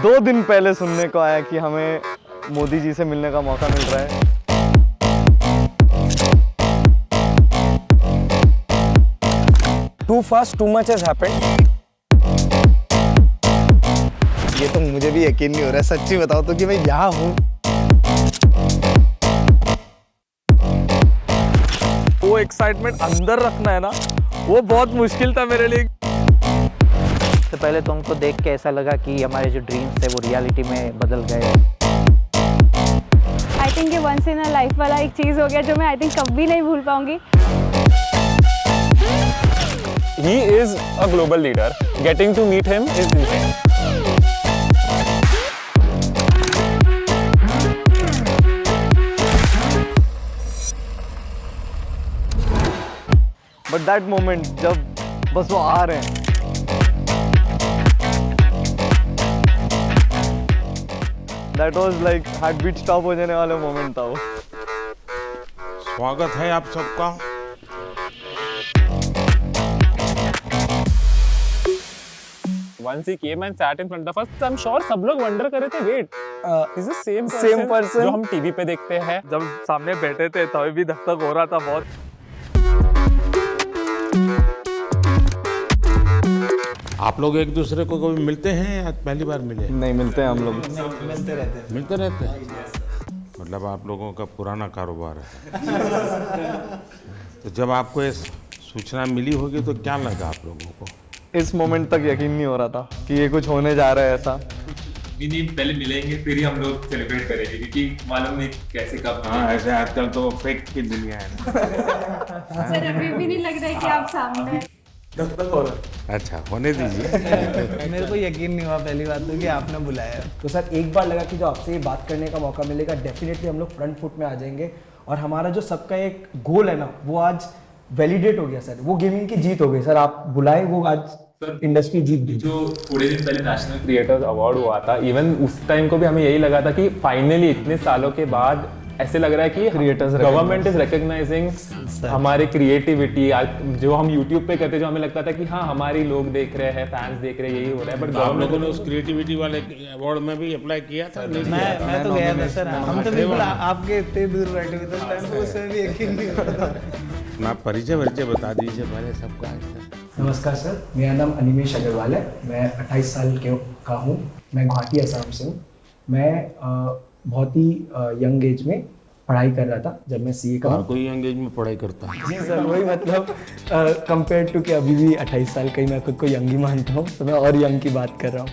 2 दिन पहले सुनने को आया कि हमें मोदी जी से मिलने का मौका मिल रहा है। Too fast, too much has happened. ये तो मुझे भी यकीन नहीं हो रहा है, सच्ची बताओ तो कि मैं यहाँ हूँ। वो एक्साइटमेंट अंदर रखना है ना, वो बहुत मुश्किल था मेरे लिए। तो पहले तो हमको देख के ऐसा लगा कि हमारे जो ड्रीम्स थे वो रियलिटी में बदल गए। आई थिंक ये वंस इन अ लाइफ वाला एक चीज़ हो गया जो मैं आई थिंक कभी नहीं भूल पाऊंगी। He is a global leader. Getting to meet him is insane. But that moment जब बस वो आ रहे हैं, that was like heart beat stop हो जाने वाला मोमेंट था वो। स्वागत है आप सबका। Once he came and sat in front of us, I'm sure सब लोग wonder कर रहे थे, wait, is this same person जो हम टीवी पे देखते हैं? जब सामने बैठे थे तभी भी धक धक हो रहा था बहुत। आप लोग एक दूसरे को कभी मिलते हैं या पहली बार मिले? नहीं, मिलते हैं हम लोग। मिलते रहते हैं। मतलब आप लोगों का पुराना कारोबार है। तो जब आपको ये सूचना मिली होगी तो क्या लगा आप लोगों को? इस मोमेंट तक यकीन नहीं हो रहा था कि ये कुछ होने जा रहा है ऐसा। नहीं, पहले मिलेंगे फिर ही हम लोग सेलिब्रेट करेंगे क्योंकि मालूम नहीं कैसे कब। हाँ, ऐसे आजकल तो फेक की दुनिया है ना। सर अभी भी नहीं लग रहा है कि आप सामने हैं। अच्छा, होने दीजिए। मेरे को यकीन नहीं हुआ पहली बात तो कि आपने बुलाया। तो सर एक बार लगा कि जो आपसे ये बात करने का मौका मिलेगा डेफिनेटली हम लोग फ्रंट फुट में आ जाएंगे और हमारा जो सबका एक गोल है ना वो आज वैलिडेट हो गया सर। वो गेमिंग की जीत हो गई सर, आप बुलाए वो आज इंडस्ट्री जीत गई। जो थोड़े दिन पहले नेशनल क्रिएटर्स अवार्ड हुआ था, इवन उस टाइम को भी हमें यही लगा था कि फाइनली इतने सालों के बाद ऐसे लग रहा है कि गवर्नमेंट इज रिकॉग्नाइजिंग हमारी क्रिएटिविटी। जो हम यूट्यूब पे करते, जो हमें लगता था कि हाँ हमारी लोग देख रहे हैं, फैंस देख रहे हैं, यही हो रहा है। बट आप लोगों ने उस क्रिएटिविटी वाले अवार्ड में भी अप्लाई किया था? मैं तो गया था सर। हम तो बिल्कुल आपके इतने दूर बैठे हुए थे उस टाइम पे, उसमें भी यकीन नहीं हो रहा था। आप परिचय बता दीजिए पहले सबका। नमस्कार सर, मेरा नाम अनिमेश अग्रवाल है। मैं 28 साल का हूँ। मैं गुवाहाटी असम से हूँ। मैं बहुत ही यंग एज में पढ़ाई कर रहा था जब मैं सीए का। कोई यंग एज में पढ़ाई करता है? जी सर, वही मतलब कंपेयर टू कि अभी भी 28 साल का ही मैं खुद को यंग ही मानता हूँ, तो मैं और यंग की बात कर रहा हूँ।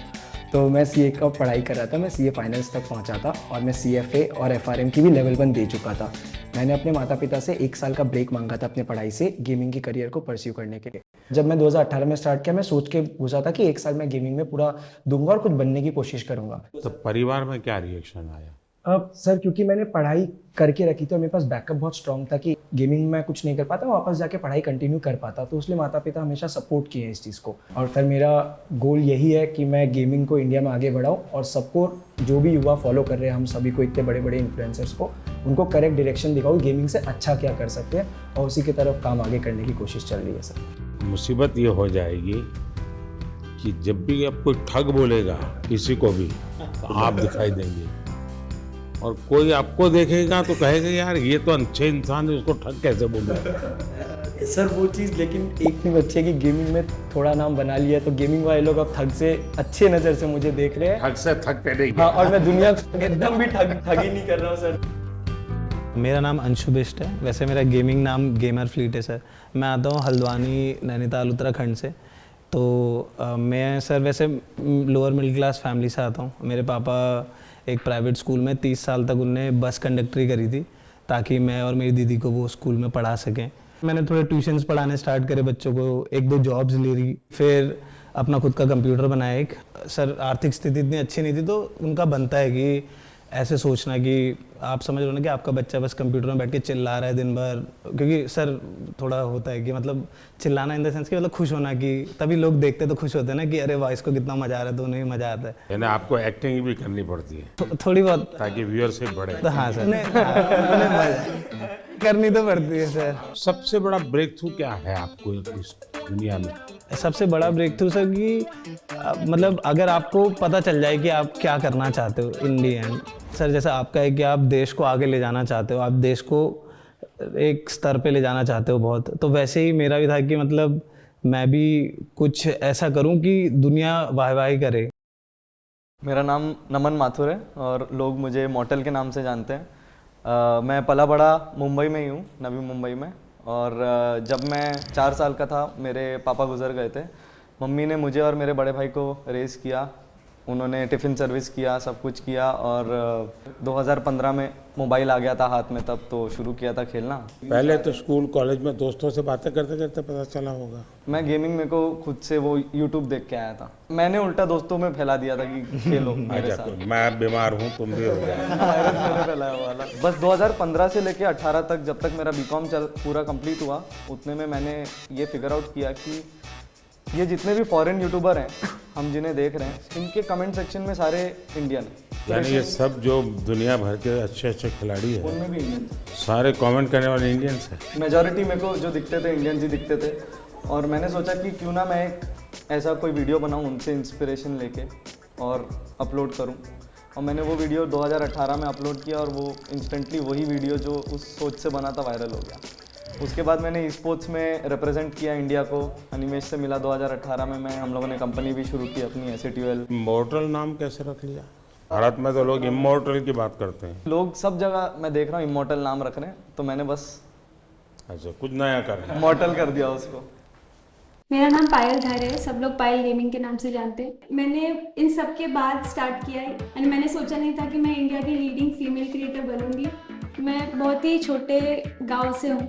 तो मैं सीए का पढ़ाई कर रहा था। मैं सीए फाइनल्स तक पहुँचा था और मैं सीएफए और एफआरएम की भी लेवल 1 दे चुका था। मैंने अपने माता पिता से 1 साल का ब्रेक मांगा था अपने पढ़ाई से गेमिंग की करियर को परस्यू करने के लिए। जब मैं 2018 में स्टार्ट किया, मैं सोच के पूछा था कि 1 साल मैं गेमिंग में पूरा दूंगा और कुछ बनने की कोशिश करूंगा। तो परिवार में क्या रिएक्शन आया? सर क्योंकि मैंने पढ़ाई करके रखी थी और मेरे पास बैकअप बहुत स्ट्रॉन्ग था कि गेमिंग में कुछ नहीं कर पाता, वापस जाके पढ़ाई कंटिन्यू कर पाता, तो इसलिए माता पिता हमेशा सपोर्ट किए हैं इस चीज़ को। और फिर मेरा गोल यही है कि मैं गेमिंग को इंडिया में आगे बढ़ाऊँ और सबको, जो भी युवा फॉलो कर रहे हैं, हम सभी को, इतने बड़े बड़े इन्फ्लुएंसर्स को, उनको करेक्ट डायरेक्शन दिखाऊँ गेमिंग से अच्छा क्या कर सकते हैं और उसी की तरफ काम आगे करने की कोशिश चल रही है सर। मुसीबत ये हो जाएगी कि जब भी आप कोई ठग बोलेगा किसी को भी तो आप दिखाई देंगे और कोई आपको देखेगा तो कहेगा यार ये तो अच्छे इंसान है, उसको ठग कैसे बोल रहा है? सर वो चीज़ लेकिन एक चीज़ अच्छी है कि गेमिंग में थोड़ा नाम बना लिया तो गेमिंग वाले लोग अब ठग से अच्छे नज़र से मुझे देख रहे हैं। ठग से ठग पे नहीं। हाँ, और मैं दुनिया एकदम भी ठगी नहीं कर रहा हूँ सर। मेरा नाम अंशु बिष्ट है। वैसे मेरा गेमिंग नाम गेमर फ्लीट है सर। मैं आता हूँ हल्द्वानी, नैनीताल, उत्तराखंड से। तो मैं सर वैसे लोअर मिडिल क्लास फैमिली से आता हूँ। मेरे पापा एक प्राइवेट स्कूल में 30 साल तक उनने बस कंडक्टरी करी थी ताकि मैं और मेरी दीदी को वो स्कूल में पढ़ा सकें। मैंने थोड़े ट्यूशन्स पढ़ाने स्टार्ट करे बच्चों को, 1-2 जॉब्स ले रही, फिर अपना खुद का कंप्यूटर बनाया एक। सर आर्थिक स्थिति इतनी अच्छी नहीं थी तो उनका बनता है कि ऐसे सोचना कि आप समझ रहे हो ना कि आपका बच्चा बस कंप्यूटर में बैठ के चिल्ला रहा है दिन भर, क्योंकि सर थोड़ा होता है कि मतलब चिल्लाना इन द सेंस कि मतलब खुश होना, कि तभी लोग देखते तो खुश होते हैं ना कि अरे वाह इसको कितना मजा आ रहा है, तो उन्हें मजा आता है। यानी आपको एक्टिंग भी करनी पड़ती है थोड़ी बहुत, ताकि व्यूअरशिप बढ़े। तो हाँ सर करनी तो पड़ती है सर। सबसे बड़ा ब्रेक थ्रू क्या है आपको इस दुनिया में। सबसे बड़ा ब्रेक थ्रू सर कि मतलब अगर आपको पता चल जाए कि आप क्या करना चाहते हो इन दी एंड सर, जैसा आपका है कि आप देश को आगे ले जाना चाहते हो, आप देश को एक स्तर पे ले जाना चाहते हो बहुत, तो वैसे ही मेरा भी था कि मतलब मैं भी कुछ ऐसा करूं कि दुनिया वाहवाही करे। मेरा नाम नमन माथुर है और लोग मुझे मॉर्टल के नाम से जानते हैं। मैं पला बड़ा मुंबई में ही हूँ, नवी मुंबई में। और जब मैं 4 साल का था मेरे पापा गुजर गए थे। मम्मी ने मुझे और मेरे बड़े भाई को रेस किया, उन्होंने टिफ़िन सर्विस किया, सब कुछ किया। और 2015 में मोबाइल आ गया था हाथ में, तब तो शुरू किया था खेलना। पहले तो स्कूल कॉलेज में दोस्तों से बातें करते करते पता चला होगा। मैं गेमिंग मेरे को खुद से वो यूट्यूब देख के आया था, मैंने उल्टा दोस्तों में फैला दिया था कि खेलो मेरे साथ। मैं बीमार हूँ, तुम भी हो गए। वायरस मैंने फैलाया हुआ था। बस 2015 से लेके 18 तक, जब तक मेरा बीकॉम पूरा कंप्लीट हुआ, उतने में मैंने ये फिगर आउट किया कि ये जितने भी फॉरेन यूट्यूबर हैं हम जिन्हें देख रहे हैं, इनके कमेंट सेक्शन में सारे इंडियन हैं। यानी ये सब जो दुनिया भर के अच्छे अच्छे खिलाड़ी हैं, उनमें भी इंडियन सारे कमेंट करने वाले इंडियंस हैं। मेजॉरिटी मेरे को जो दिखते थे इंडियंस ही दिखते थे। और मैंने सोचा कि क्यों ना मैं एक ऐसा कोई वीडियो बनाऊं उनसे इंस्पिरेशन लेके और अपलोड करूं। और मैंने वो वीडियो 2018 में अपलोड किया और वो इंस्टेंटली वही वीडियो जो उस सोच से बना था वायरल हो गया। उसके बाद मैंने स्पोर्ट्स में रिप्रेजेंट किया इंडिया को, अनिमेश से मिला 2018 में। हम लोगों ने कंपनी भी शुरू की अपनी SATUL। इमॉर्टल नाम कैसे रख लिया? भारत में तो लोग इमॉर्टल की बात करते हैं। लोग सब जगह मैं देख रहा हूँ इमॉर्टल नाम रख रहे हैं, तो मैंने बस अच्छा कुछ नया कर इमॉर्टल कर दिया उसको। मेरा नाम पायल धारे है, सब लोग पायल गेमिंग के नाम से जानते हैं। मैंने इन सब के बाद स्टार्ट किया है एंड मैंने सोचा नहीं था कि मैं इंडिया की लीडिंग फीमेल क्रिएटर बनूंगी। मैं बहुत ही छोटे गांव से हूँ,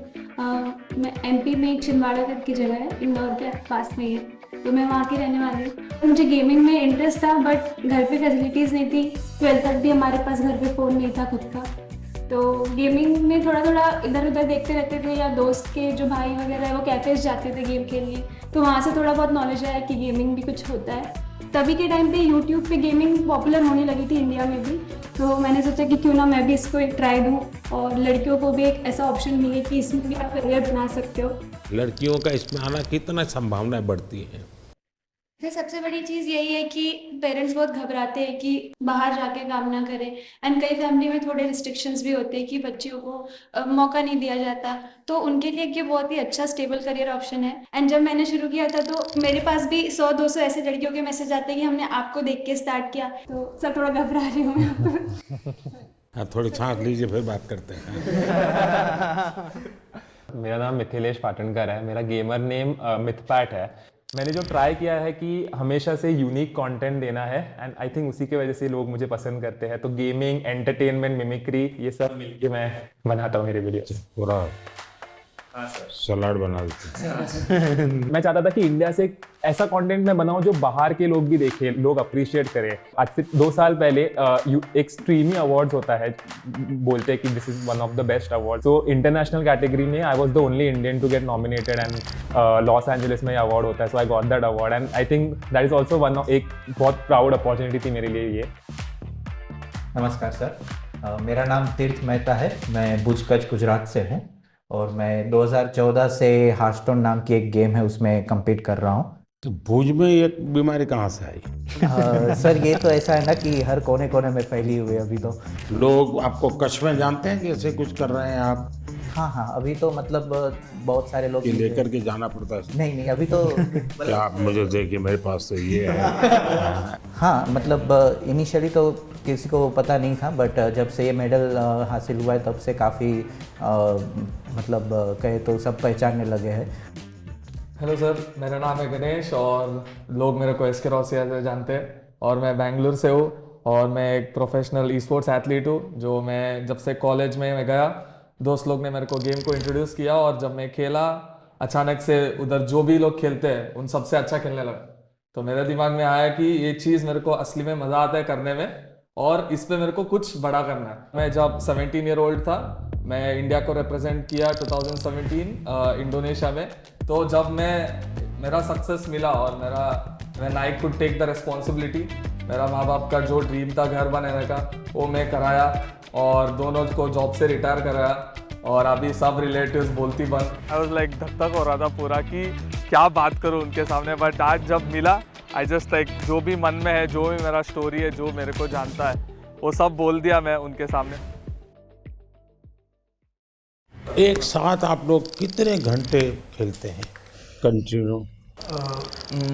मैं MP में एक छिंदवाड़ा करके जगह है, इंदौर के पास में ही है, तो मैं वहाँ की रहने वाली हूँ। मुझे गेमिंग में इंटरेस्ट था बट घर पे फैसिलिटीज़ नहीं थी। 12th तक भी हमारे पास घर पे फ़ोन नहीं था खुद का, तो गेमिंग में थोड़ा थोड़ा इधर उधर देखते रहते थे, या दोस्त के जो भाई वगैरह है वो कैफ़ेज़ जाते थे गेम खेलने, तो वहाँ से थोड़ा बहुत नॉलेज आया कि गेमिंग भी कुछ होता है। तभी के टाइम पे यूट्यूब पे गेमिंग पॉपुलर होने लगी थी इंडिया में भी, तो मैंने सोचा कि क्यों ना मैं भी इसको एक ट्राई दूँ और लड़कियों को भी एक ऐसा ऑप्शन मिले कि इसमें भी आप करियर बना सकते हो। लड़कियों का इसमें आना कितना संभावनाएं बढ़ती हैं। सबसे बड़ी चीज़ यही है कि पेरेंट्स बहुत घबराते हैं कि बाहर जाके काम ना करें, एंड कई फैमिली में थोड़े रिस्ट्रिक्शंस भी होते हैं कि बच्चियों को मौका नहीं दिया जाता, तो उनके लिए ये बहुत ही अच्छा स्टेबल करियर ऑप्शन है। एंड जब मैंने शुरू किया था तो मेरे पास भी 100-200 ऐसे लड़कियों के मैसेज आते हैं कि हमने आपको देख के स्टार्ट किया, तो सब थोड़ा घबरा रही हूँ मैं। थोड़ी सांस लीजिए फिर बात करते हैं। मेरा नाम मिथिलेश पाटनकर है, मेरा गेमर नेम मिथपैट है। मैंने जो ट्राई किया है कि हमेशा से यूनिक कंटेंट देना है, एंड आई थिंक उसी की वजह से लोग मुझे पसंद करते हैं। तो गेमिंग, एंटरटेनमेंट, मिमिक्री, ये सब मिलके मैं बनाता हूँ मेरे वीडियो। पूरा सलाड बना देते। मैं चाहता था कि इंडिया से एक ऐसा कंटेंट मैं बनाऊं जो बाहर के लोग भी देखें, लोग अप्रिशिएट करें। आज से 2 साल पहले एक स्ट्रीमी अवार्ड्स होता है, बोलते हैं कि this is one of the best award. तो इंटरनेशनल कैटेगरी में I was the only Indian to get nominated, and Los Angeles में अवार्ड होता है, so I got that award. And I think that is also one of एक बहुत proud opportunity थी मेरे लिए ये। नमस्कार सर, मेरा नाम तीर्थ मेहता है, मैं भुज कच्छ गुजरात से हूँ और मैं 2014 से हार्टस्टोन नाम की एक गेम है उसमें compete कर रहा हूँ। तो भुज में ये बीमारी कहाँ से आई? सर ये तो ऐसा है ना कि हर कोने कोने में फैली हुई है अभी तो। लोग आपको कच्छ में जानते हैं कि ऐसे कुछ कर रहे हैं आप? हाँ, अभी तो मतलब बहुत सारे लोग लेकर के जाना पड़ता है। नहीं अभी तो क्या आप मुझे देखिए, मेरे पास तो ये है। हाँ, मतलब इनिशियली तो किसी को पता नहीं था, बट जब से ये मेडल हासिल हुआ है तब से काफ़ी मतलब कहे तो सब पहचानने लगे हैं। हेलो सर, मेरा नाम है गणेश और लोग मेरे को SK रोसिया से जानते हैं, और मैं बेंगलुरु से हूँ और मैं एक प्रोफेशनल e-स्पोर्ट्स एथलीट हूँ। जो मैं जब से कॉलेज में मैं गया, दोस्त लोग ने मेरे को गेम को इंट्रोड्यूस किया और जब मैं खेला, अचानक से उधर जो भी लोग खेलते हैं उन सबसे अच्छा खेलने लगा। तो मेरे दिमाग में आया कि ये चीज़ मेरे को असली में मज़ा आता है करने में और इस पे मेरे को कुछ बड़ा करना है। मैं जब 17 ईयर ओल्ड था, मैं इंडिया को रिप्रेजेंट किया 2017 इंडोनेशिया में। तो जब मेरा सक्सेस मिला और when I could take the responsibility, मेरा माँ बाप का जो ड्रीम था घर बनाने का, वो मैं कराया और दोनों को जॉब से रिटायर कराया और अभी सब रिलेटिव्स बोलती बंद। आई वाज लाइक धक धक हो रहा था पूरा कि क्या बात करूँ उनके सामने, बट आज जब मिला आई जस्ट लाइक जो भी मन में है, जो भी मेरा स्टोरी है, जो मेरे को जानता है, वो सब बोल दिया मैं उनके सामने। एक साथ आप लोग कितने घंटे खेलते हैं continue?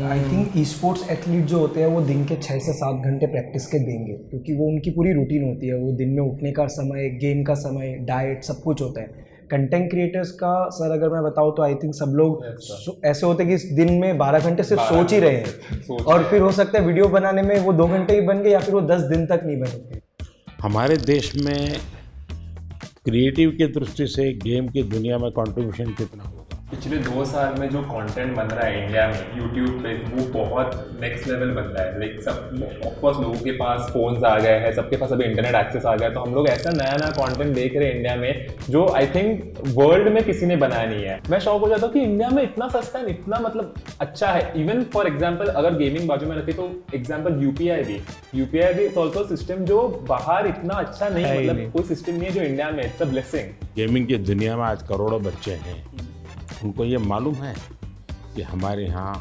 I think e sports athlete जो होते हैं वो दिन के 6 से 7 घंटे प्रैक्टिस के देंगे, क्योंकि वो उनकी पूरी रूटीन होती है। वो दिन में उठने का समय, गेम का समय, डाइट, सब कुछ होता है। कंटेंट क्रिएटर्स का सर अगर मैं बताऊँ तो आई थिंक सब लोग ऐसे होते हैं कि दिन में 12 घंटे सिर्फ सोच ही रहे हैं, और फिर हो सकता है वीडियो बनाने में वो 2 घंटे ही बन गए या फिर वो 10 दिन तक नहीं बने। हमारे देश में क्रिएटिव की दृष्टि से गेम की दुनिया में कंट्रीब्यूशन कितना होगा? पिछले 2 साल में जो कंटेंट बन रहा है इंडिया में यूट्यूब पे, वो बहुत नेक्स्ट लेवल बन रहा है। लाइक सब ऑफकोर्स लोगों के पास फोन्स आ गए हैं, सबके पास अभी इंटरनेट एक्सेस आ गया, तो हम लोग ऐसा नया नया कंटेंट देख रहे हैं इंडिया में जो आई थिंक वर्ल्ड में किसी ने बनाया नहीं है। मैं शौक हो जाता हूँ कि इंडिया में इतना सस्ता है, इतना मतलब अच्छा है। इवन फॉर एग्जाम्पल अगर गेमिंग बाजू में रखी तो एग्जाम्पल यूपीआई भी इट्स ऑल्सो सिस्टम जो बाहर इतना अच्छा नहीं, मतलब कोई सिस्टम नहीं है जो इंडिया में। It's a blessing. गेमिंग की दुनिया में आज करोड़ों बच्चे हैं, उनको ये मालूम है कि हमारे यहाँ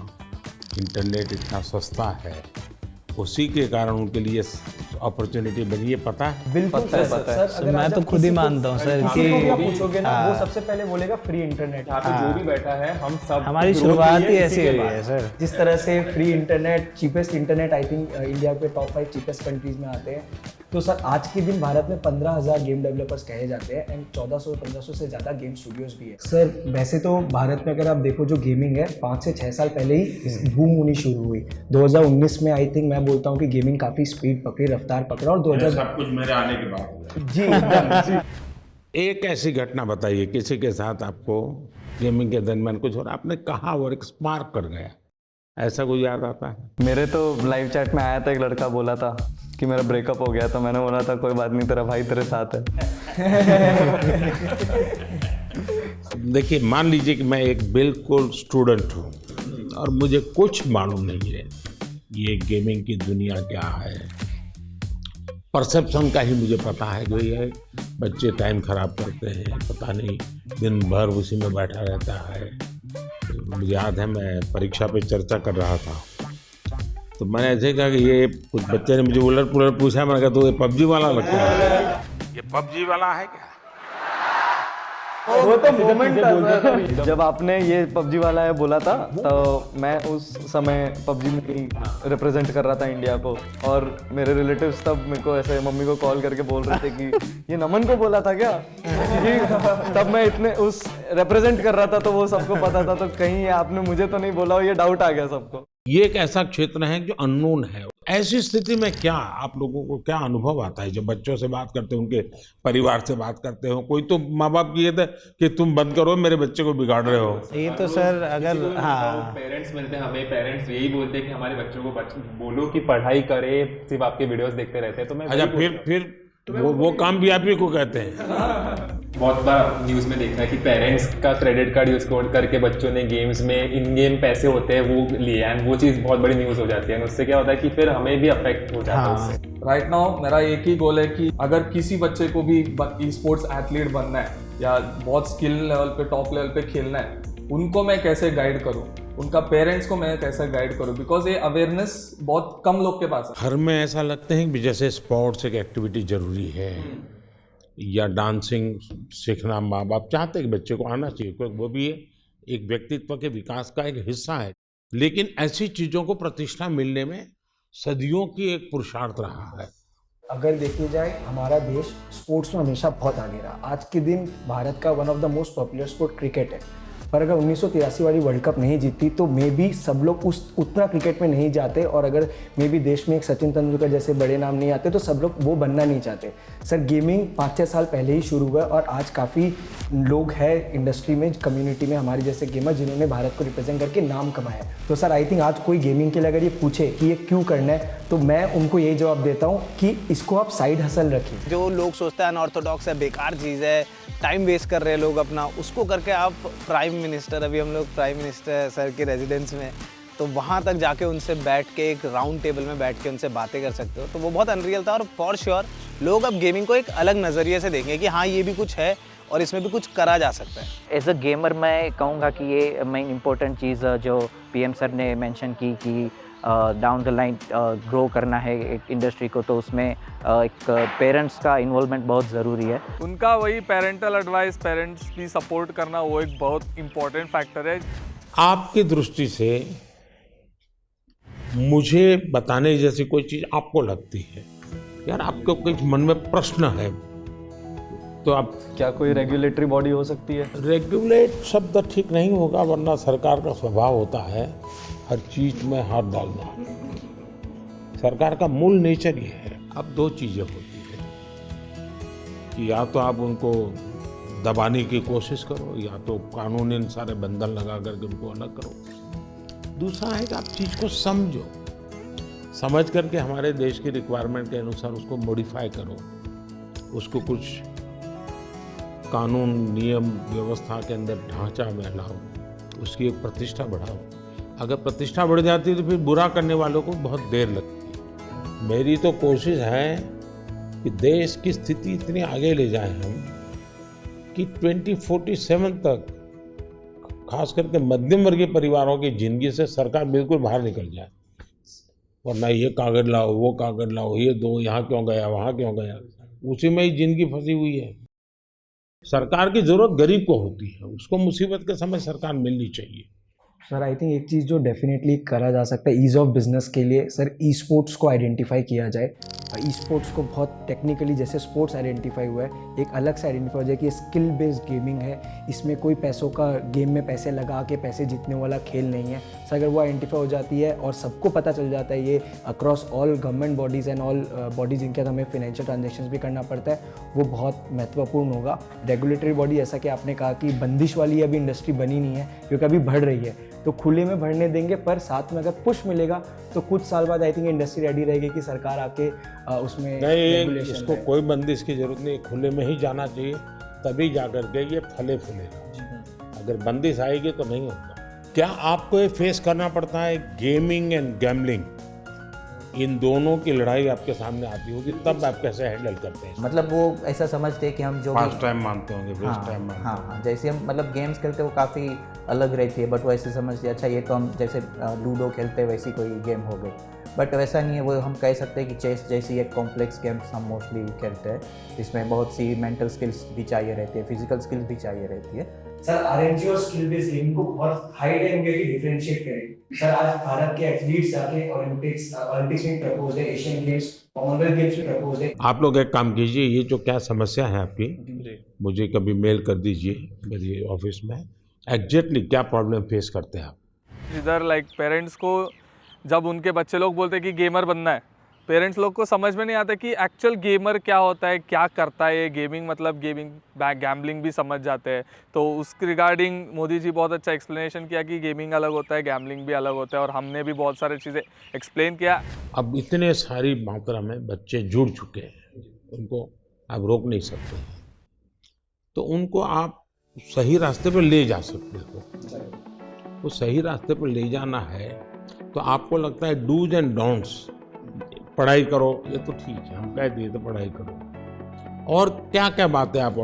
इंटरनेट इतना सस्ता है, उसी के कारण उनके लिए अपॉर्चुनिटी बनी है। पता है? बिल्कुल सर, मैं तो खुद ही मानता हूँ सर कि आप पूछोगे ना वो सबसे पहले बोलेगा फ्री इंटरनेट। यहाँ पे जो भी बैठा है हम सब, हमारी शुरुआत ही ऐसी हुई है सर। जिस तरह से free internet, cheapest internet I think India के टॉप 5 चीपेस्ट कंट्रीज में आते हैं। तो सर आज के दिन भारत में 15,000 गेम डेवलपर्स कहे जाते हैं एंड 1400-1500 से ज़्यादा गेम स्टूडियोज भी है। सर वैसे तो भारत में अगर आप देखो जो गेमिंग है 5 से 6 साल पहले ही बूम होनी शुरू हुई। 2019 में आई थिंक मैं बोलता हूँ कि गेमिंग काफ़ी स्पीड पकड़ी, रफ्तार पकड़ा, और 2000 सब कुछ मेरे आने के बाद जी एकदम जी। एक ऐसी घटना बताइए किसी के साथ आपको गेमिंग के दरमियान कुछ और आपने कहा और एक स्पार्क कर गया, ऐसा कोई याद आता है? मेरे तो लाइव चैट में आया था, एक लड़का बोला था कि मेरा ब्रेकअप हो गया, तो मैंने बोला था कोई बात नहीं, तेरा भाई तेरे साथ है। देखिए मान लीजिए कि मैं एक बिल्कुल स्टूडेंट हूँ और मुझे कुछ मालूम नहीं है ये गेमिंग की दुनिया क्या है। परसेप्शन का ही मुझे पता है जो ये बच्चे टाइम खराब करते हैं, पता नहीं दिन भर उसी में बैठा रहता है। मुझे याद है मैं परीक्षा पे चर्चा कर रहा था, तो मैंने ऐसे कहा कि ये कुछ बच्चे ने मुझे उलट पुलट पूछा, मैंने कहा तो ये पबजी वाला लगता है, ये पबजी वाला है क्या? वो तो मोमेंट था सर, जब आपने ये पबजी वाला है बोला था, तो मैं उस समय पबजी में ही रिप्रेजेंट कर रहा था इंडिया को, और मेरे रिलेटिव्स तब मेरे को ऐसे मम्मी को कॉल करके बोल रहे थे कि ये नमन को बोला था क्या? तब मैं इतने उस रिप्रेजेंट कर रहा था, तो वो सबको पता था, तो कहीं आपने मुझे तो नहीं बोला हो, ये डाउट आ गया सबको। ये एक ऐसा क्षेत्र है जो अननोन है। ऐसी स्थिति में क्या आप लोगों को क्या अनुभव आता है जब बच्चों से बात करते हो, उनके परिवार से बात करते हो? कोई तो माँ बाप ये थे कि तुम बंद करो, मेरे बच्चे को बिगाड़ रहे हो। ये तो सर अगर पेरेंट्स मिलते हैं हमें, पेरेंट्स यही बोलते हैं कि हमारे बच्चों को बोलो कि पढ़ाई करे, सिर्फ आपके वीडियोस देखते रहते हैं। तो मैं अच्छा फिर वो काम भी आप ही को कहते हैं? बहुत बार न्यूज में देखा है कि पेरेंट्स का क्रेडिट कार्ड यूज करके बच्चों ने गेम्स में इन गेम पैसे होते हैं वो लिए, एंड वो चीज़ बहुत बड़ी न्यूज हो जाती है। उससे क्या होता है कि फिर हमें भी अफेक्ट हो जाता है उससे। राइट नाउ मेरा एक ही गोल है कि अगर किसी बच्चे को भी ई स्पोर्ट्स एथलीट बनना है या बहुत स्किल लेवल पे, टॉप लेवल पे खेलना है, उनको मैं कैसे गाइड करूँ, उनका पेरेंट्स को मैं कैसे गाइड करूँ, बिकॉज ये अवेयरनेस बहुत कम लोग के पास है। घर में ऐसा लगता है कि जैसे स्पोर्ट्स एक एक्टिविटी जरूरी है या डांसिंग सीखना माँ बाप चाहते हैं कि बच्चे को आना चाहिए, क्योंकि वो भी एक व्यक्तित्व के विकास का एक हिस्सा है। लेकिन ऐसी चीज़ों को प्रतिष्ठा मिलने में सदियों की एक पुरुषार्थ रहा है। अगर देखी जाए हमारा देश स्पोर्ट्स में हमेशा बहुत आगे रहा। आज के दिन भारत का one of the most popular sport cricket है, पर अगर 1983 वाली वर्ल्ड कप नहीं जीती तो मे बी सब लोग उतना क्रिकेट में नहीं जाते, और अगर मे बी देश में एक सचिन तेंदुलकर जैसे बड़े नाम नहीं आते तो सब लोग वो बनना नहीं चाहते। सर गेमिंग 5-6 साल पहले ही शुरू हुआ और आज काफ़ी लोग हैं इंडस्ट्री में, कम्युनिटी में हमारे जैसे गेमर जिन्होंने भारत को रिप्रेजेंट करके नाम कमाया है। तो सर आई थिंक आज कोई गेमिंग के लिए अगर ये पूछे कि ये क्यों करना है, तो मैं उनको यही जवाब देता हूँ कि इसको आप साइड हसल रखिए। जो लोग सोचते हैं अनऑर्थोडॉक्स है, बेकार चीज़ है, टाइम वेस्ट कर रहे हैं लोग अपना, उसको करके आप प्राइम मिनिस्टर, अभी हम लोग प्राइम मिनिस्टर सर के रेजिडेंस में, तो वहाँ तक जाके उनसे बैठ के एक राउंड टेबल में बैठ के उनसे बातें कर सकते हो, तो वो बहुत अनरियल था। और फॉर श्योर लोग अब गेमिंग को एक अलग नज़रिए से देखेंगे कि हाँ ये भी कुछ है और इसमें भी कुछ करा जा सकता है। एज अ गेमर मैं कहूँगा कि ये मेन इम्पोर्टेंट चीज़ जो पीएम सर ने मेंशन की कि डाउन द लाइन ग्रो करना है एक इंडस्ट्री को, तो उसमें एक पेरेंट्स का इन्वॉल्वमेंट बहुत ज़रूरी है। उनका वही पेरेंटल एडवाइस, पेरेंट्स भी सपोर्ट करना, वो एक बहुत इम्पोर्टेंट फैक्टर है। आपकी दृष्टि से मुझे बताने जैसी कोई चीज आपको लगती है, यार आपको कुछ मन में प्रश्न है, तो आप क्या कोई रेगुलेटरी बॉडी हो सकती है? रेगुलेट शब्द ठीक नहीं होगा, वरना सरकार का स्वभाव होता है हर चीज में हाथ डालना। सरकार का मूल नेचर ये है। अब दो चीजें होती है कि या तो आप उनको दबाने की कोशिश करो, या तो कानूनी सारे बंधन लगा करके उनको अलग करो। दूसरा है कि आप चीज को समझो, समझ करके हमारे देश की रिक्वायरमेंट के अनुसार उसको मॉडिफाई करो, उसको कुछ कानून नियम व्यवस्था के अंदर ढांचा में लाओ, उसकी एक प्रतिष्ठा बढ़ाओ। अगर प्रतिष्ठा बढ़ जाती है तो फिर बुरा करने वालों को बहुत देर लगती है। मेरी तो कोशिश है कि देश की स्थिति इतनी आगे ले जाएं हम कि 2047 तक खास करके मध्यम वर्गीय परिवारों की जिंदगी से सरकार बिल्कुल बाहर निकल जाए। वरना ये कागज लाओ, वो कागज लाओ, ये दो, यहाँ क्यों गया, वहाँ क्यों गया, उसी में ही जिंदगी फंसी हुई है। सरकार की जरूरत गरीब को होती है, उसको मुसीबत के समय सरकार मिलनी चाहिए। सर आई थिंक एक चीज़ जो डेफिनेटली करा जा सकता है ईज़ ऑफ बिजनेस के लिए, सर ई स्पोर्ट्स को आइडेंटिफाई किया जाए। ई स्पोर्ट्स को बहुत टेक्निकली जैसे स्पोर्ट्स आइडेंटिफाई हुआ है, एक अलग से आइडेंटिफाई हो जाए कि ये स्किल बेस्ड गेमिंग है, इसमें कोई पैसों का गेम में पैसे लगा के पैसे जीतने वाला खेल नहीं है। सर अगर वो आइडेंटिफाई हो जाती है और सबको पता चल जाता है ये across all government bodies and all bodies जिनके साथ हमें फाइनेंशियल ट्रांजेक्शन्स भी करना पड़ता है, वो बहुत महत्वपूर्ण होगा। रेगुलेटरी बॉडी, जैसा कि आपने कहा कि बंदिश वाली अभी इंडस्ट्री बनी नहीं है क्योंकि अभी बढ़ रही है, तो खुले में बढ़ने देंगे, पर साथ में अगर पुश मिलेगा तो कुछ साल बाद आई थिंक इंडस्ट्री रेडी रहेगी कि सरकार आके उसमें नहीं, इसको कोई बंदिश की जरूरत नहीं, खुले में ही जाना चाहिए, तभी जाकर के ये फले फूलेगा। अगर बंदिश आएगी तो नहीं होगा। क्या आपको ये फेस करना पड़ता है गेमिंग एंड गैम्बलिंग, इन दोनों की लड़ाई आपके सामने आती होगी, तब आप कैसे हैंडल करते हैं? मतलब वो ऐसा समझते हैं कि हम जो फास्ट टाइम मानते होंगे, वेस्ट टाइम मानते होंगे। हाँ, जैसे हम मतलब गेम्स खेलते हैं वो काफ़ी अलग रहती है, बट वो ऐसे समझते हैं अच्छा ये तो हम जैसे लूडो खेलते हैं वैसी कोई गेम हो गई, बट वैसा नहीं है। वो हम कह सकते हैं कि चेस जैसी एक कॉम्प्लेक्स गेम्स हम मोस्टली खेलते हैं, इसमें बहुत सी मेंटल स्किल्स भी चाहिए रहती है, फिजिकल स्किल्स भी चाहिए रहती है। सर आरएनजी और स्किल बेस्ड गेम को बहुत हाई टाइम के डिफरेंशिएट करें। सर आज भारत के एथलीट्स जाके ओलंपिक्स में प्रपोज है, एशियन गेम्स, कॉमनवेल्थ गेम्स में प्रपोज है। आप लोग एक काम कीजिए, ये जो क्या समस्या है आपकी, मुझे कभी मेल कर दीजिए मेरी ऑफिस में, एग्जैक्टली क्या प्रॉब्लम फेस करते हैं आप। इधर लाइक पेरेंट्स को जब उनके बच्चे लोग बोलते हैं कि गेमर बनना है, पेरेंट्स लोग को समझ में नहीं आता कि एक्चुअल गेमर क्या होता है, क्या करता है ये गेमिंग, मतलब गेमिंग गैम्बलिंग भी समझ जाते हैं। तो उस रिगार्डिंग मोदी जी बहुत अच्छा एक्सप्लेनेशन किया कि गेमिंग अलग होता है, गैम्बलिंग भी अलग होता है, और हमने भी बहुत सारी चीज़ें एक्सप्लेन किया। अब इतने सारी मात्रा में बच्चे जुड़ चुके हैं, उनको आप रोक नहीं सकते, तो उनको आप सही रास्ते पर ले जा सकते हो। वो सही रास्ते पर ले जाना है तो आपको लगता है डूज एंड डोंट्स, पढ़ाई करो, ये तो ठीक है, हम कह दिए तो पढ़ाई करो, और क्या क्या बातें आप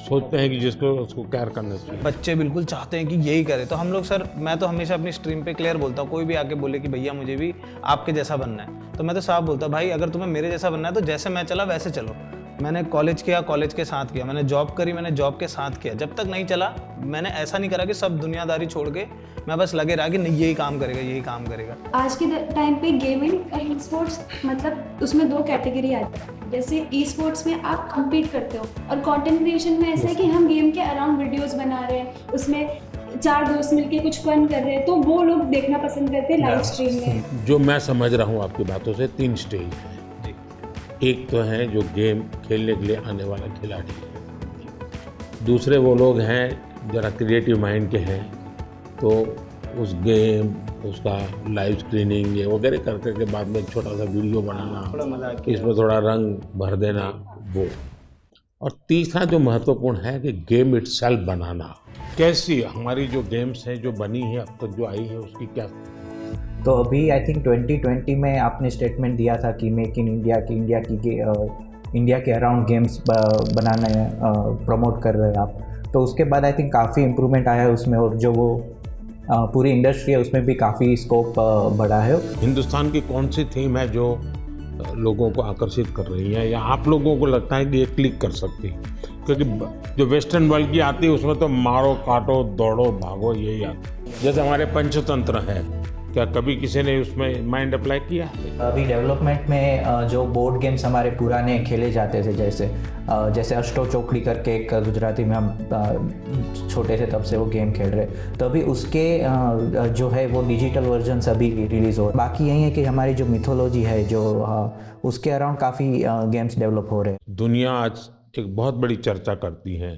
सोचते हैं कि जिसको उसको केयर करना चाहिए। बच्चे बिल्कुल चाहते हैं कि यही करे, तो हम लोग सर, मैं तो हमेशा अपनी स्ट्रीम पे क्लियर बोलता हूँ, कोई भी आके बोले कि भैया मुझे भी आपके जैसा बनना है, तो मैं तो साफ बोलता हूँ भाई अगर तुम्हें मेरे जैसा बनना है तो जैसे मैं चला वैसे चलो। मैंने कॉलेज किया, कॉलेज के साथ किया, मैंने जॉब करी, मैंने जॉब के साथ किया, जब तक नहीं चला मैंने ऐसा नहीं करा कि सब दुनियादारी छोड़ के मैं बस लगे रहा कि नहीं यही काम करेगा, यही काम करेगा। आज के टाइम पे गेमिंग और स्पोर्ट्स मतलब उसमें दो कैटेगरी आती है। जैसे ई स्पोर्ट्स में आप कम्पीट करते हो, और कंटेंट क्रिएशन में ऐसा है कि हम गेम के अराउंड वीडियोस बना रहे हैं, उसमें 4 दोस्त मिलके कुछ फन कर रहे हैं, तो वो लोग देखना पसंद करते हैं लाइव स्ट्रीम में। जो मैं समझ रहा हूँ आपकी बातों से 3 स्टेज है। एक तो है जो गेम खेलने के लिए आने वाला खिलाड़ी है, दूसरे वो लोग हैं जरा क्रिएटिव माइंड के हैं, तो उस गेम उसका लाइव स्क्रीनिंग ये वगैरह करके के बाद में छोटा सा वीडियो बनाना, इसमें थोड़ा रंग भर देना वो, और तीसरा जो महत्वपूर्ण है कि गेम इटसेल्फ बनाना। कैसी हमारी जो गेम्स हैं जो बनी है अब तक जो आई है उसकी क्या? तो अभी आई थिंक 2020 में आपने स्टेटमेंट दिया था कि मेक इन इंडिया की इंडिया के अराउंड गेम्स बनाने प्रमोट कर रहे हैं आप, तो उसके बाद आई थिंक काफ़ी इम्प्रूवमेंट आया है उसमें, और जो वो पूरी इंडस्ट्री है उसमें भी काफ़ी स्कोप बढ़ा है। हिंदुस्तान की कौन सी थीम है जो लोगों को आकर्षित कर रही है, या आप लोगों को लगता है कि ये क्लिक कर सकती है? क्योंकि जो वेस्टर्न वर्ल्ड की आती है उसमें तो मारो काटो दौड़ो भागो यही आता है। जैसे हमारे पंचतंत्र है, क्या कभी किसी ने उसमें माइंड अप्लाई किया है? अभी डेवलपमेंट में जो बोर्ड गेम्स हमारे पुराने खेले जाते थे, जैसे अष्टो चौकड़ी करके एक गुजराती में हम छोटे थे तब से वो गेम खेल रहे, तो अभी उसके जो है वो डिजिटल वर्जन अभी रिलीज़ हो। बाकी यही है कि हमारी जो मिथोलॉजी है जो उसके अराउंड काफ़ी गेम्स डेवलप हो रहे हैं। दुनिया आज एक बहुत बड़ी चर्चा करती है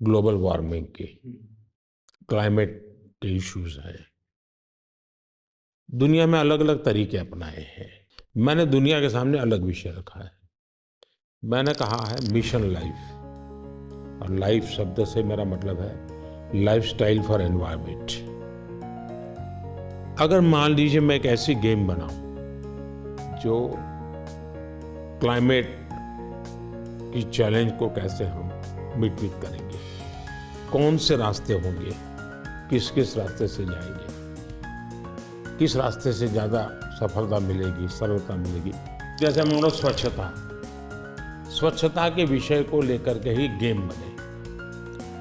ग्लोबल वार्मिंग की, क्लाइमेट के इश्यूज हैं। दुनिया में अलग अलग तरीके अपनाए हैं। मैंने दुनिया के सामने अलग विषय रखा है। मैंने कहा है मिशन लाइफ, और लाइफ शब्द से मेरा मतलब है लाइफस्टाइल फॉर एनवायरनमेंट। अगर मान लीजिए मैं एक ऐसी गेम बनाऊं जो क्लाइमेट की चैलेंज को कैसे हम मिट करेंगे, कौन से रास्ते होंगे, किस किस रास्ते से जाएंगे, किस रास्ते से ज़्यादा सफलता मिलेगी, सरलता मिलेगी। जैसे मानो स्वच्छता के विषय को लेकर के ही गेम बने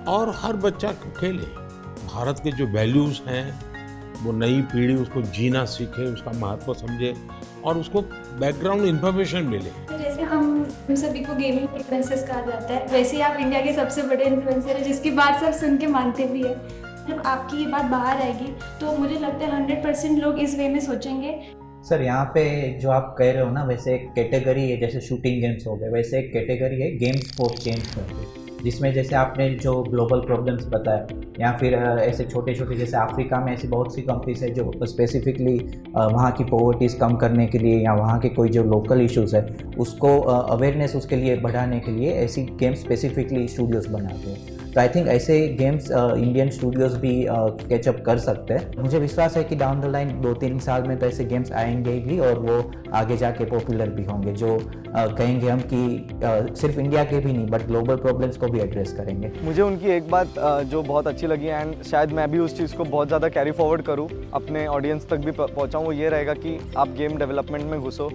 और हर बच्चा खेले। भारत के जो वैल्यूज़ हैं वो नई पीढ़ी उसको जीना सीखे, उसका महत्व समझे और उसको बैकग्राउंड इन्फॉर्मेशन मिले। जैसे हम सभी को गेमिंग इन्फ्लुएंसर्स कहा जाता है, वैसे ही आप इंडिया के सबसे बड़े इन्फ्लुएंसर हैं जिसकी बात सब सुन के मानते भी है। जब आपकी ये बात बाहर आएगी तो मुझे लगता है 100% लोग इस वे में सोचेंगे। सर यहाँ पे जो आप कह रहे हो ना, वैसे एक कैटेगरी है, जैसे शूटिंग गेम्स हो गए, वैसे एक कैटेगरी है गेम्स फॉर चेंज करके, जिसमें जैसे आपने जो ग्लोबल प्रॉब्लम्स बताया, या फिर ऐसे छोटे छोटे जैसे अफ्रीका में ऐसी बहुत सी कंट्रीज है जो स्पेसिफिकली वहाँ की पॉवर्टीज़ कम करने के लिए या वहाँ के कोई जो लोकल इश्यूज़ है उसको अवेयरनेस उसके लिए बढ़ाने के लिए ऐसी गेम्स स्पेसिफिकली स्टूडियोज़ बनाते हैं। तो आई थिंक ऐसे गेम्स इंडियन स्टूडियोज़ भी कैचअप कर सकते हैं। मुझे विश्वास है कि डाउन द लाइन 2-3 साल में तो ऐसे गेम्स आएंगे भी और वो आगे जाके पॉपुलर भी होंगे, जो कहेंगे हम कि सिर्फ इंडिया के भी नहीं बट ग्लोबल प्रॉब्लम्स को भी एड्रेस करेंगे। मुझे उनकी एक बात जो बहुत अच्छी लगी एंड शायद मैं भी उस चीज़ को बहुत ज़्यादा कैरी फॉरवर्ड करूँ, अपने ऑडियंस तक भी पहुँचाऊँ, वो ये रहेगा कि आप गेम डेवलपमेंट में घुसो,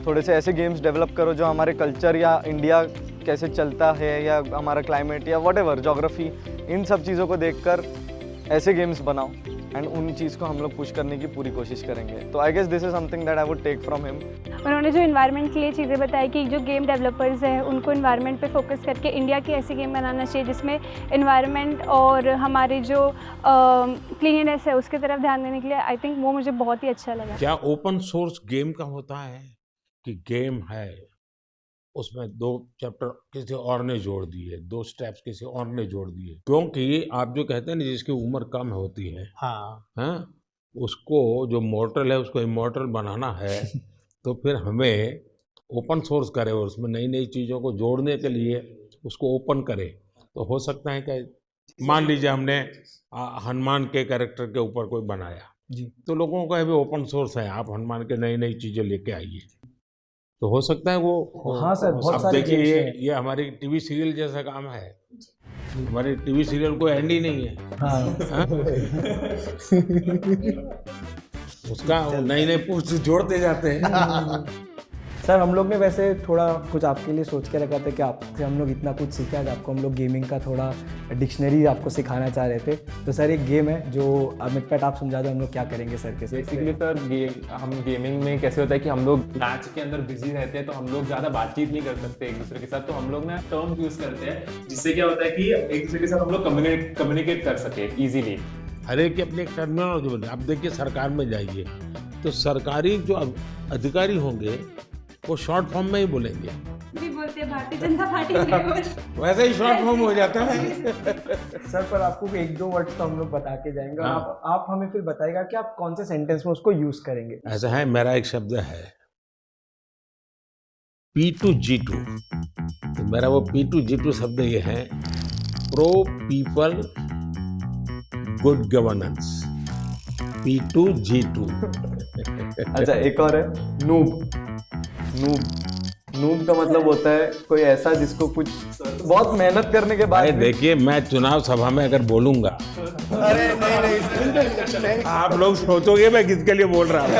थोड़े से ऐसे गेम्स डेवलप करो जो हमारे कल्चर या इंडिया कैसे चलता है या हमारा क्लाइमेट या व्हाटएवर ज्योग्राफी, इन सब चीज़ों को देखकर ऐसे गेम्स बनाओ एंड उन चीज़ को हम लोग पुश करने की पूरी कोशिश करेंगे। तो I guess this is something that I would take from him. उन्होंने जो इन्वायरमेंट के लिए चीज़ें बताई कि जो गेम डेवलपर्स हैं उनको इन्वायरमेंट पे फोकस करके इंडिया की ऐसी गेम बनाना चाहिए जिसमें इन्वायरमेंट और हमारे जो क्लीननेस है उसकी तरफ ध्यान देने के लिए, आई थिंक वो मुझे बहुत ही अच्छा लगा। क्या ओपन सोर्स गेम का होता है कि गेम है उसमें 2 चैप्टर किसी और ने जोड़ दिए, 2 स्टेप्स किसी और ने जोड़ दिए, क्योंकि आप जो कहते हैं ना जिसकी उम्र कम होती है, हाँ, उसको जो मॉर्टल है उसको इमॉर्टल बनाना है तो फिर हमें ओपन सोर्स करे और उसमें नई नई चीज़ों को जोड़ने के लिए उसको ओपन करे। तो हो सकता है कि मान लीजिए हमने हनुमान के कैरेक्टर के ऊपर कोई बनाया जी, तो लोगों का भी ओपन सोर्स है, आप हनुमान के नई नई चीज़ें लेके आइए, तो हो सकता है वो। हाँ सर, बहुत सारे देखिए ये हमारी टीवी सीरियल जैसा काम है, हमारे टीवी सीरियल कोई एंड ही नहीं है। हाँ। उसका नई नई पोस्ट जोड़ते जाते हैं। सर हम लोग ने वैसे थोड़ा कुछ आपके लिए सोच के रखा था कि आपसे हम लोग इतना कुछ सीखे, आज आपको हम लोग गेमिंग का थोड़ा डिक्शनरी आपको सिखाना चाह रहे थे। तो सर एक गेम है जो मिटपैट आप समझा दो हम लोग क्या करेंगे सर के। बेसिकली सर हम गेमिंग में कैसे होता है कि हम लोग मैच के अंदर बिजी रहते हैं तो हम लोग ज़्यादा बातचीत नहीं कर सकते एक दूसरे के साथ, तो हम लोग ना टर्म यूज़ करते हैं जिससे क्या होता है कि एक दूसरे के साथ हम लोग कम्युनिकेट कर सके ईजिली। हर एक की अपनी एक टर्मिनोलॉजी बोले। अब देखिए सरकार में जाइए तो सरकारी जो अधिकारी होंगे वो शॉर्ट फॉर्म में ही बोलेंगे, भी बोलते हैं भारतीय जनता पार्टी वैसे ही शॉर्ट फॉर्म हो जाता है। सर पर आपको 1-2 वर्ड्स तो हम लोग बता के जाएंगे और आप हमें फिर बताएगा कि आप कौन से सेंटेंस में उसको यूज करेंगे। ऐसा है, मेरा एक शब्द है P2G2, तो मेरा वो P2G2 शब्द ये है pro people good governance, P2G2। अच्छा एक और है नूब नूब का मतलब होता है कोई ऐसा जिसको कुछ बहुत मेहनत करने के बाद भाई देखिए, मैं चुनाव सभा में अगर बोलूंगा, अरे नहीं आप लोग सोचोगे मैं किसके लिए बोल रहा हूँ।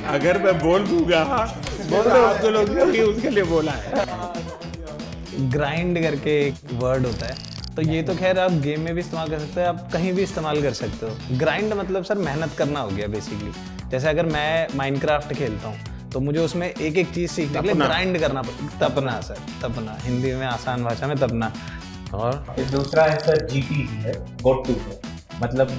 अगर मैं बोल दूंगा तो आप तो लोग उसके लिए बोला है। ग्राइंड करके एक वर्ड होता है, तो ये तो खैर आप गेम में भी इस्तेमाल कर सकते हो, आप कहीं भी इस्तेमाल कर सकते हो। ग्राइंड मतलब सर मेहनत करना हो गया बेसिकली। जैसे अगर मैं माइनक्राफ्ट खेलता हूँ तो मुझे उसमें एक एक चीज़ सीखने के लिए ग्राइंड करना पड़ता। तपना सर, तपना, हिंदी में आसान भाषा में तपना। और दूसरा है सर GT है, गॉट टू है। मतलब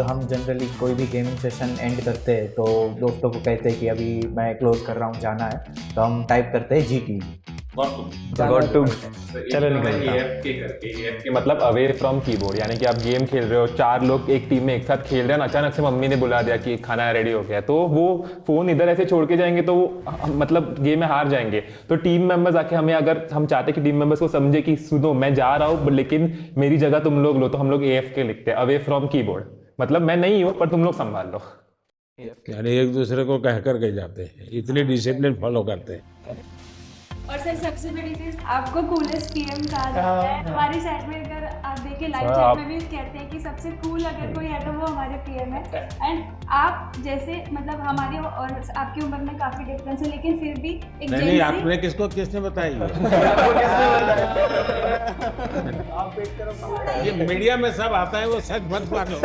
हम जनरली कोई भी गेमिंग सेशन एंड करते हैं तो दोस्तों को कहते हैं कि अभी मैं क्लोज कर रहा हूँ, जाना है, तो हम टाइप करते हैं GT, गॉट टू। चलो निकलता हूँ। AFK मतलब अवे फ्रॉम कीबोर्ड, यानी कि आप गेम खेल रहे हो, 4 लोग एक टीम में एक साथ खेल रहे हैं, अचानक से मम्मी ने बुला दिया कि खाना रेडी हो गया, तो वो फोन इधर ऐसे छोड़ के जाएंगे तो मतलब गेम में हार जाएंगे। तो टीम मेंबर्स आके हमें, अगर हम चाहते कि टीम मेंबर्स को समझे कि सुनो मैं जा रहा हूँ लेकिन मेरी जगह तुम लोग लो, तो हम लोग AFK लिखते हैं, अवे फ्रॉम कीबोर्ड। मतलब मैं नहीं हूँ पर तुम लोग संभाल लो। यानी एक दूसरे को कह कर के जाते हैं, इतनी डिसिप्लिन फॉलो करते हैं। और सर सबसे बड़ी चीज, आपको कूलेस्ट पीएम कहा जाता है हमारी साइड में। अगर आप देखें लाइव चैट में भी कहते हैं कि सबसे कूल अगर कोई है तो वो हमारे पीएम है। एंड आप जैसे मतलब हमारी और आपकी उम्र में काफी डिफरेंस है, लेकिन फिर भी एक नहीं, आपने किसने बताई ये मीडिया में सब आता है, वो सच मत मानो।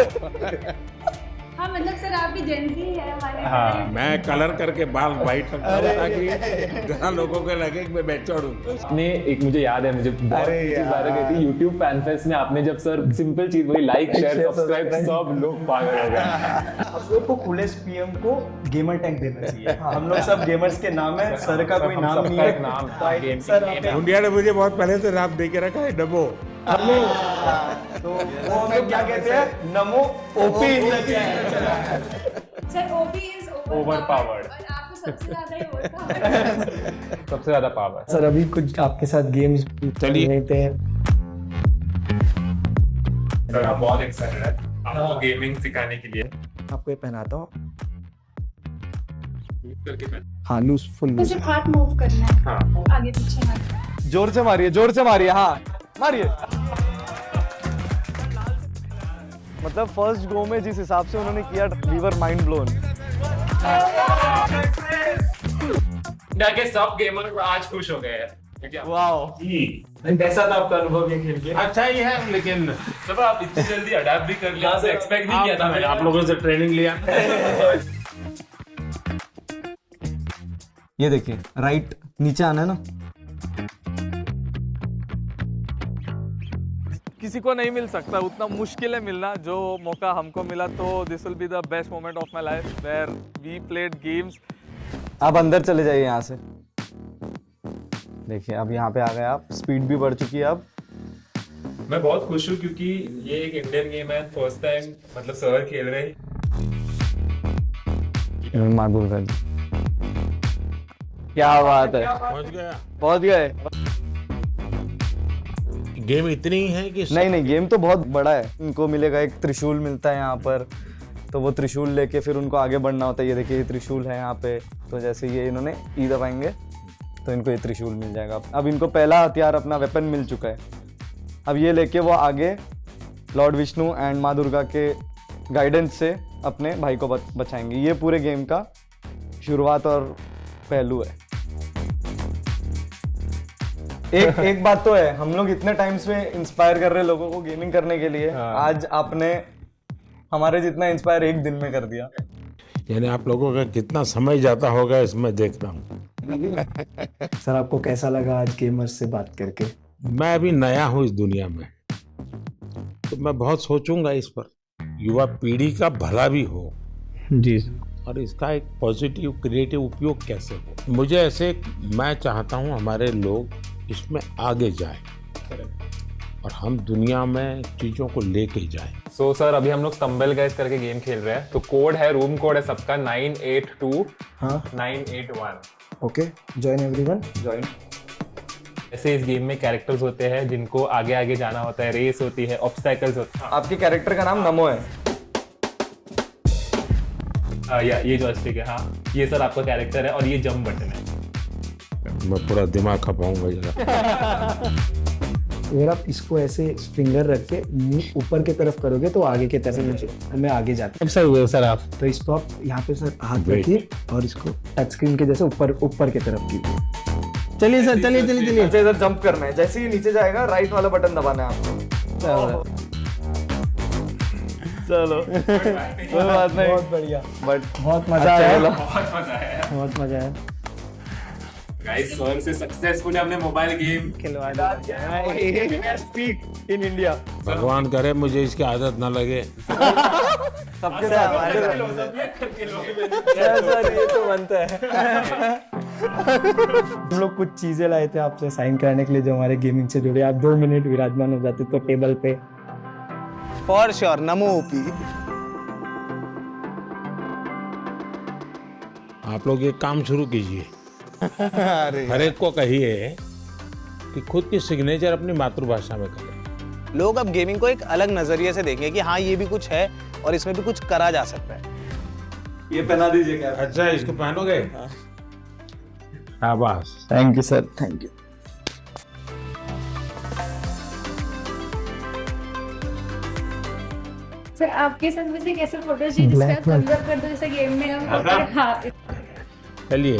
हाँ मतलब सर आप भी जेंजी है हमारे। हाँ, मैं कलर करके बाल वाइट रखता हूँ ताकि जहाँ लोगों को लगे कि मैं मैच्योर्ड हूँ। आपने एक, मुझे याद है, मुझे बहुत बातें कहती है यूट्यूब फैन फेस्ट में, आपने जब सर सिंपल चीज वही लाइक शेयर सब्सक्राइब, सब लोग पागल हो गए। हम लोग को कूलेस्ट पीएम को गेमर टैग देना चाहिए। हम लोग सब गेमर्स के नाम है, सर का कोई नाम नहीं है। नाम इंडिया ने मुझे बहुत पहले से नाम दे के रखा है, डबो। तो वो हम लोग क्या कहते हैं, नमो OP. Sir OP is overpowered, और आपको सबसे ज्यादा ही ओवरपावर्ड। सबसे ज्यादा पावर। सर अभी कुछ आपके साथ गेम्स चलिए। सर आप बहुत एक्साइटेड है आपको गेमिंग सिखाने के लिए। आपको ये पहनाता हूँ। करके पहन। हाँ, लूज, फुल लूज। सिर्फ हाथ मूव करना है, हाँ आगे पीछे हाथ। जोर से मारिए, हाँ मारिए। मतलब फर्स्ट गो में जिस हिसाब से उन्होंने किया, we were mind blown. India के सब गेमर आज खुश हो गए हैं। वाओ, कैसा था आपका अनुभव ये खेल के? अच्छा ही है, लेकिन जब आप इतनी जल्दी अडैप्ट भी कर लिया, आपसे एक्सपेक्ट नहीं किया था मैंने। आप लोगों से ट्रेनिंग लिया। ये देखिए राइट नीचे आना है ना। किसी को नहीं मिल सकता, उतना मुश्किल है मिलना। जो मौका हमको मिला तो this will be the best moment of my life where we played games. आप अंदर चले जाइए यहाँ से। देखिए अब यहाँ पे आ गए आप, स्पीड भी बढ़ चुकी है अब। मैं बहुत खुश हूँ क्योंकि ये एक इंडियन गेम है, फर्स्ट टाइम मतलब सर खेल रहे हैं। माधुर सर, क्या बात है, पहुंच गए। गेम इतनी ही है कि नहीं, गेम तो बहुत बड़ा है। इनको मिलेगा एक त्रिशूल मिलता है यहाँ पर, तो वो त्रिशूल लेके फिर उनको आगे बढ़ना होता है। ये देखिए ये त्रिशूल है यहाँ पे, तो जैसे ये इन्होंने ई दबाएंगे तो इनको ये त्रिशूल मिल जाएगा। अब इनको पहला हथियार, अपना वेपन मिल चुका है। अब ये लेके वो आगे लॉर्ड विष्णु एंड माँ दुर्गा के गाइडेंस से अपने भाई को बचाएंगे। ये पूरे गेम का शुरुआत और पहलू है। एक बात तो है, हम लोग इतने टाइम से इंस्पायर कर रहे हैं लोगों को गेमिंग करने के लिए। आज आपने हमारे जितना इंस्पायर एक दिन में कर दिया। यानी आप लोगों का कितना समय जाता होगा इसमें देखता हूँ। सर आपको कैसा लगा आज गेमर्स से बात करके? मैं अभी नया हूँ इस दुनिया में, तो मैं बहुत सोचूंगा इस पर, युवा पीढ़ी का भला भी हो जी, और इसका एक पॉजिटिव क्रिएटिव उपयोग कैसे हो। मुझे ऐसे, मैं चाहता हूँ हमारे लोग इसमें आगे जाए और हम दुनिया में चीज़ों को लेके जाए। सो सर अभी हम लोग स्टम्बल गाइस करके गेम खेल रहे हैं, तो कोड है, रूम कोड है सबका 982 हाँ 981। Okay, join everyone. ज्वाइन ऐसे इस गेम में कैरेक्टर्स होते हैं जिनको आगे आगे जाना होता है, रेस होती है, ऑब्स्टैकल्स होते हैं। आपके कैरेक्टर का नाम नमो है। या ये जॉयस्टिक है, हाँ ये सर आपका कैरेक्टर है और ये जंप बटन है। मैं पूरा दिमाग खपाऊंगा जरा। अगर आप इसको ऐसे फिंगर रख के मुंह ऊपर की तरफ करोगे तो आगे की तरफ मैं आगे जाता सर हुए सर आप तो इसको आप यहाँ पे सर हाथ रखिए और इसको टच स्क्रीन के जैसे ऊपर की तरफ कीजिए। चलिए सर, चलिए चलिए चलिए। अच्छा इधर जंप करना है, जैसे ही नीचे जाएगा राइट वाला बटन दबाना है आपको। चलो कोई बात नहीं, बहुत बढ़िया, बट बहुत मजा आया, बहुत मजा आया बहुत मजा आया। गाइस। सर से सक्सेसफुली हमने मोबाइल गेम खिलवा दिया। Speak in India. भगवान करे मुझे इसकी आदत ना लगे। सबके साथ सर ये तो बनता है। हम लोग कुछ चीजें लाए थे आपसे साइन कराने के लिए जो हमारे गेमिंग से जुड़े। आप 2 मिनट विराजमान हो जाते तो टेबल पे। For sure NaMo OP. आप लोग एक काम शुरू कीजिए, हर एक को कहिए कि खुद की सिग्नेचर अपनी मातृभाषा में करें। लोग अब गेमिंग को एक अलग नजरिए से देखें कि हाँ ये भी कुछ है और इसमें भी कुछ करा जा सकता है। ये पहना दीजिए क्या? अच्छा इसको पहनोगे? शाबाश। Thank you sir, thank you. Sir आपके साथ मुझे कैसे फोटो जिसका कन्वर्ट कर दो जैसे गेम में हम। हाँ चलिए।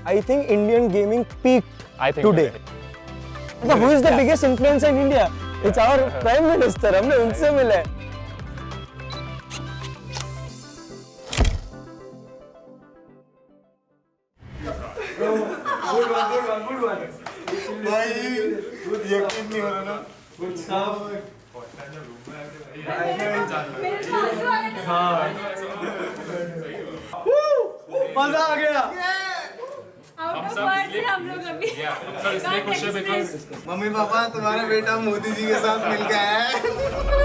I think Indian gaming peaked today. Who is the biggest influencer in India? It's our Prime Minister. हमने उनसे मिले। मजा आ गया। आउट ऑफ वर्ड्स है हम लोग अभी। सर इसलिए खुश है बिकॉज़ मम्मी पापा तुम्हारा बेटा मोदी जी के साथ मिल गया है।